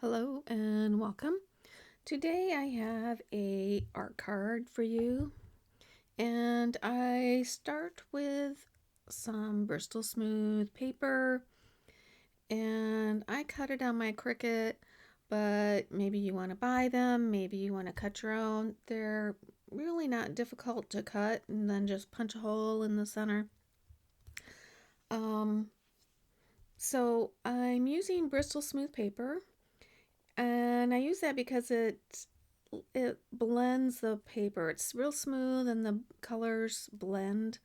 Hello and welcome. Today I have a art card for you, and I start with some Bristol Smooth paper, and I cut it on my Cricut, but maybe you want to buy them, maybe you want to cut your own. They're really not difficult to cut, and then just punch a hole in the center. Um, so I'm using Bristol Smooth paper. And I use that because it blends the paper. It's real smooth and the colors blend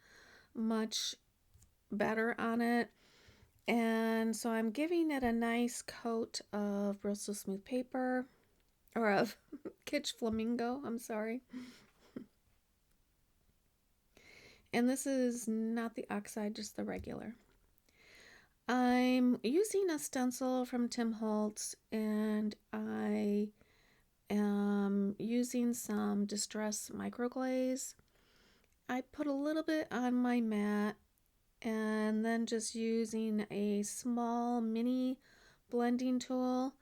much better on it. And so I'm giving it a nice coat of Bristol Smooth paper, or of kitsch flamingo, I'm sorry. And this is not the Oxide, just the regular. I'm using a stencil from Tim Holtz, and I am using some Distress microglaze. I put a little bit on my mat and then just using a small mini blending tool,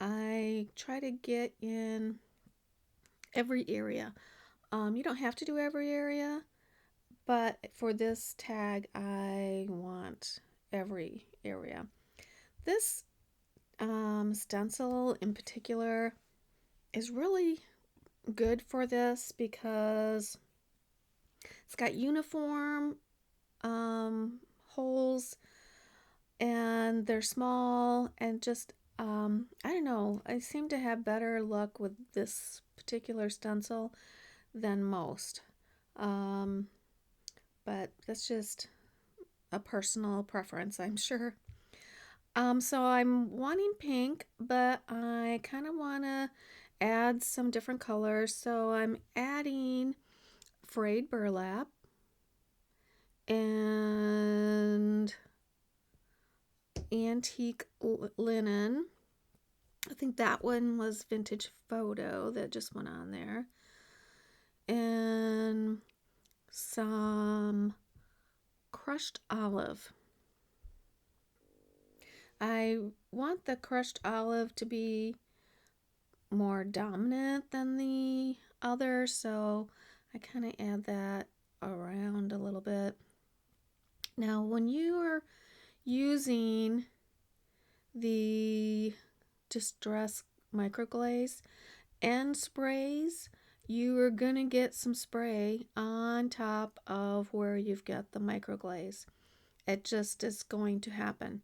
I try to get in every area. You don't have to do every area, but for this tag I want every area. This stencil in particular is really good for this because it's got uniform holes, and they're small, and just I don't know, I seem to have better luck with this particular stencil than most, but that's just a personal preference, I'm sure. So I'm wanting pink, but I kind of want to add some different colors, so I'm adding frayed burlap and antique linen. I think that one was vintage photo that just went on there. And some crushed olive. I want the crushed olive to be more dominant than the other, so I kind of add that around a little bit. Now, when you are using the Distress microglaze and sprays, you are going to get some spray on top of where you've got the microglaze. It just is going to happen.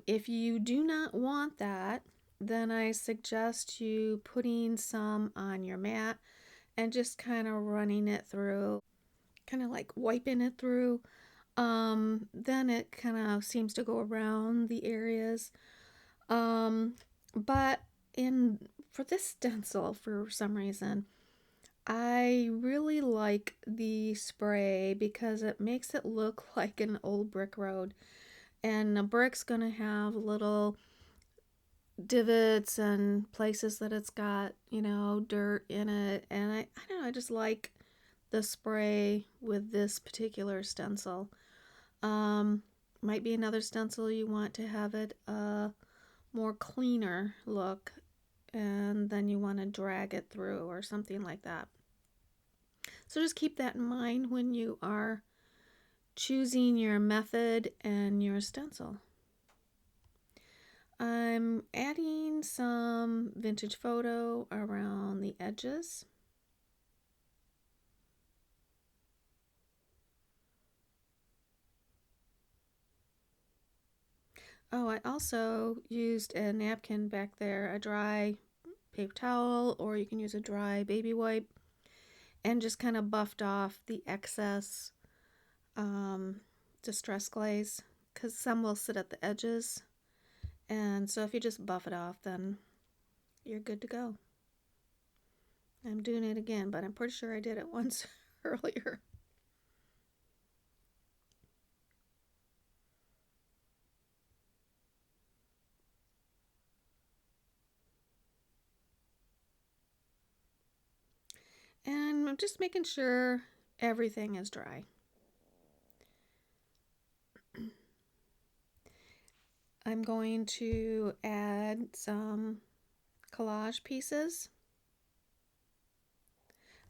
If you do not want that, then I suggest you putting some on your mat and just kind of running it through, kind of like wiping it through. Then it kind of seems to go around the areas. But for this stencil, for some reason, I really like the spray because it makes it look like an old brick road. And a brick's going to have little divots and places that it's got, dirt in it. And I don't know, I just like the spray with this particular stencil. Might be another stencil you want to have it more cleaner look, and then you want to drag it through or something like that. So just keep that in mind when you are choosing your method and your stencil. I'm adding some vintage photo around the edges. Oh, I also used a napkin back there, a dry paper towel, or you can use a dry baby wipe, and just kind of buffed off the excess Distress glaze, because some will sit at the edges, and so if you just buff it off, then you're good to go. I'm doing it again, but I'm pretty sure I did it once earlier. And I'm just making sure everything is dry. I'm going to add some collage pieces.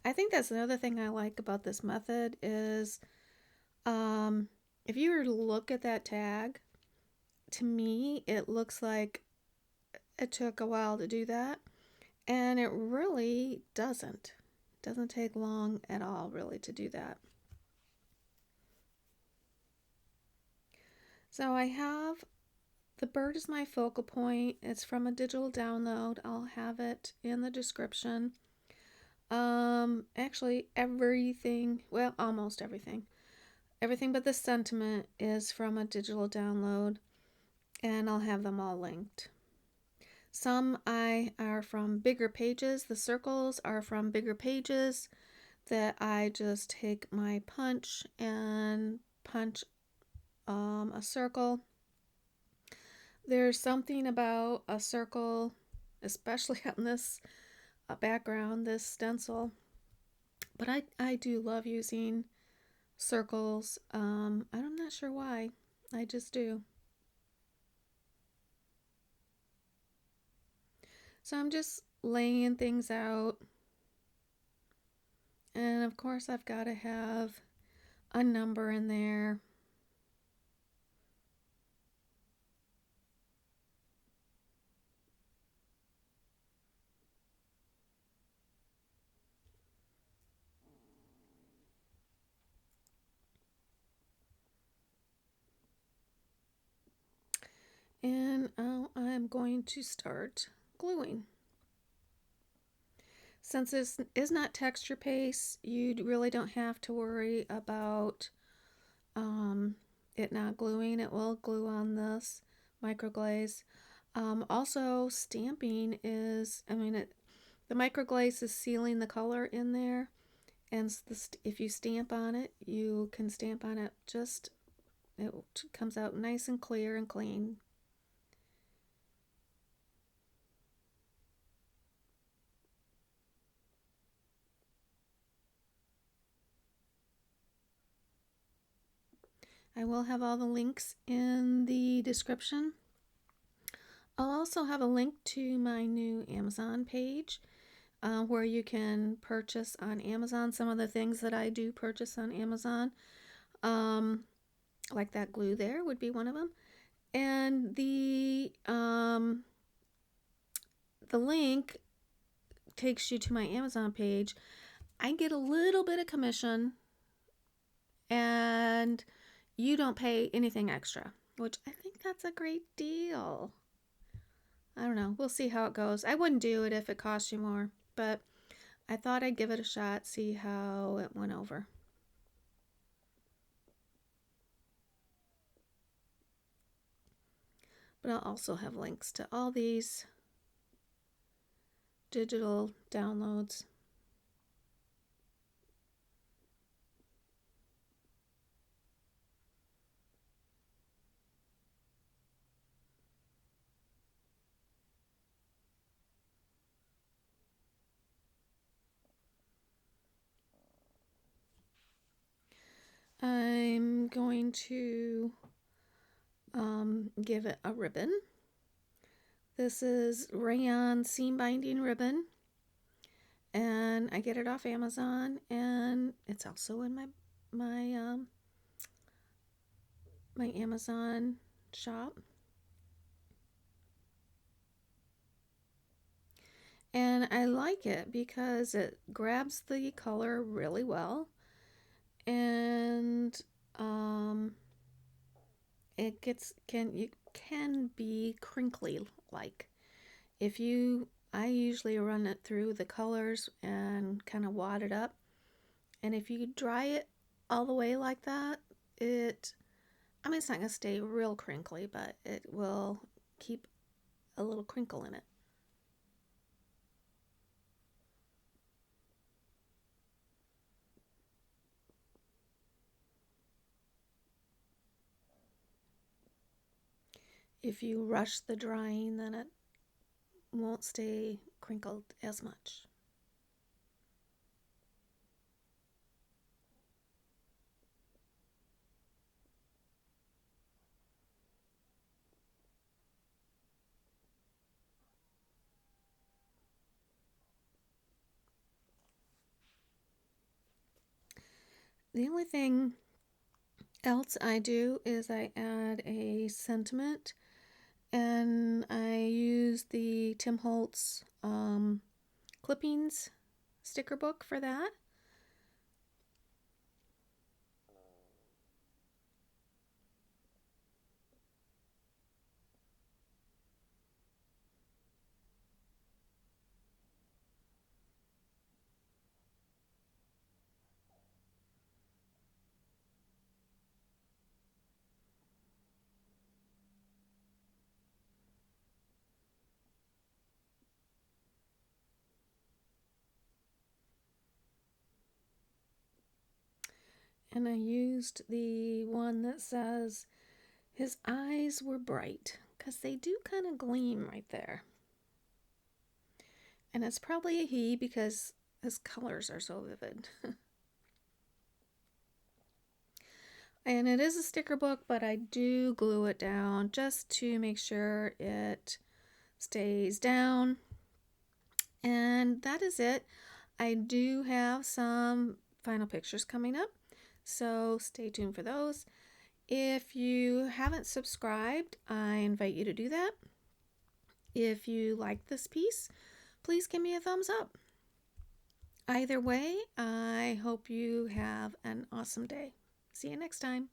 I think that's another thing I like about this method is if you were to look at that tag, to me it looks like it took a while to do that, and it really doesn't. It doesn't take long at all really to do that. So I have the bird is my focal point. It's from a digital download. I'll have it in the description. Actually everything, well, almost everything. Everything but the sentiment is from a digital download, and I'll have them all linked. Some I are from bigger pages. The circles are from bigger pages that I just take my punch and punch a circle. There's something about a circle, especially on this background, this stencil. But I do love using circles. I'm not sure why. I just do. So I'm just laying things out. And of course I've got to have a number in there. And I'm going to start gluing. Since this is not texture paste, you really don't have to worry about it not gluing. It will glue on this microglaze. Also, stamping is, the microglaze is sealing the color in there, and if you stamp on it, you can stamp on it just, it comes out nice and clear and clean. I will have all the links in the description. I'll also have a link to my new Amazon page where you can purchase on Amazon some of the things that I do purchase on Amazon. Like that glue there would be one of them. And the link takes you to my Amazon page. I get a little bit of commission, and you don't pay anything extra, which I think that's a great deal. I don't know. We'll see how it goes. I wouldn't do it if it cost you more, but I thought I'd give it a shot, see how it went over. But I'll also have links to all these digital downloads. I'm going to give it a ribbon. This is rayon seam binding ribbon, and I get it off Amazon, and it's also in my Amazon shop. And I like it because it grabs the color really well, and it can be crinkly. Like I usually run it through the colors and kind of wad it up, and if you dry it all the way like that, it's not gonna stay real crinkly, but it will keep a little crinkle in it. If you rush the drying, then it won't stay crinkled as much. The only thing else I do is I add a sentiment, and I use the Tim Holtz clippings sticker book for that. And I used the one that says his eyes were bright, because they do kind of gleam right there. And it's probably a he because his colors are so vivid. And it is a sticker book, but I do glue it down just to make sure it stays down. And that is it. I do have some final pictures coming up, so stay tuned for those. If you haven't subscribed, I invite you to do that. If you like this piece, please give me a thumbs up. Either way, I hope you have an awesome day. See you next time.